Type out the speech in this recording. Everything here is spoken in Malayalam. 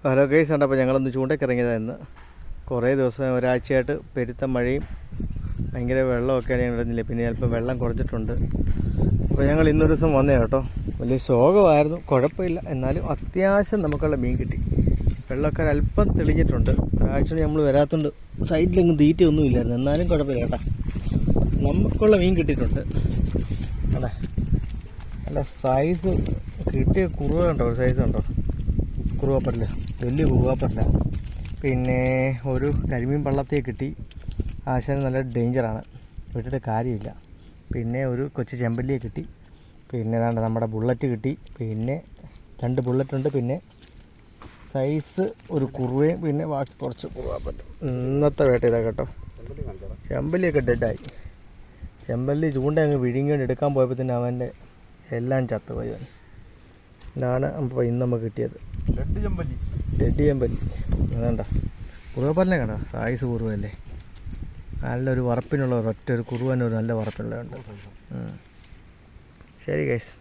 ഹലോ ഗൈസ്, കണ്ടപ്പോൾ ഞങ്ങളൊന്ന് ചൂണ്ടയ്ക്ക് ഇറങ്ങിയതായിരുന്നു. കുറേ ദിവസം ഒരാഴ്ചയായിട്ട് പെരുത്ത മഴയും ഭയങ്കര വെള്ളമൊക്കെയാണ് ഞങ്ങൾ ഇടുന്നില്ല. പിന്നെ ചിലപ്പോൾ വെള്ളം കുറച്ചിട്ടുണ്ട്. അപ്പോൾ ഞങ്ങൾ ഇന്നൊരു ദിവസം വന്നേ കേട്ടോ. വലിയ ശോകമായിരുന്നു, കുഴപ്പമില്ല. എന്നാലും അത്യാവശ്യം നമുക്കുള്ള മീൻ കിട്ടി. വെള്ളമൊക്കെ അല്പം തെളിഞ്ഞിട്ടുണ്ട്. ഒരാഴ്ച നമ്മൾ വരാത്തതുകൊണ്ട് സൈഡിലെങ്ങും തീറ്റയൊന്നും ഇല്ലായിരുന്നു. എന്നാലും കുഴപ്പമില്ല കേട്ടോ, നമുക്കുള്ള മീൻ കിട്ടിയിട്ടുണ്ട്. അല്ലേ, നല്ല സൈസ് കിട്ടിയ കുറുവ കണ്ടോ, ഒരു സൈസ് കണ്ടോ, കുറുവാപ്പല്ല, വലിയ കുറുവാപ്പല്ല. പിന്നെ ഒരു കരിമീൻ പള്ളത്തെ കിട്ടി. ആശാന് നല്ല ഡേഞ്ചറാണ്, വിട്ടിട്ട് കാര്യമില്ല. പിന്നെ ഒരു കൊച്ചു ചെമ്പല്ലിയെ കിട്ടി. പിന്നെ ഏതാണ്ട് നമ്മുടെ ബുള്ളറ്റ് കിട്ടി. പിന്നെ 2 ബുള്ളറ്റുണ്ട്. പിന്നെ സൈസ് ഒരു കുറുവയും പിന്നെ ബാക്കി കുറച്ച് കുറുവാപ്പറ്റും. ഇന്നത്തെ വേട്ട ഇതാ കേട്ടോ. ചെമ്പല്ലിയൊക്കെ ഡെഡായി. ചെമ്പല്ലി ചൂണ്ട അങ്ങ് വിഴുങ്ങിയോണ്ട് എടുക്കാൻ പോയപ്പോൾ തന്നെ അവൻ്റെ എല്ലാം ചത്തുപോയി. ഇതാണ് അപ്പോൾ ഇന്ന് നമുക്ക് കിട്ടിയത്. ഡെഡ് ചെമ്പല്ലി വേണ്ട, കുറുവപ്പല്ലിനെ കണ്ടോ, സൈസ് കുറുവല്ലേ. നല്ലൊരു വറപ്പിനുള്ള ഒരൊറ്റ ഒരു കുറുവനൊരു നല്ല വറപ്പിനുള്ളതുണ്ട്. ശരി ഗൈസ്.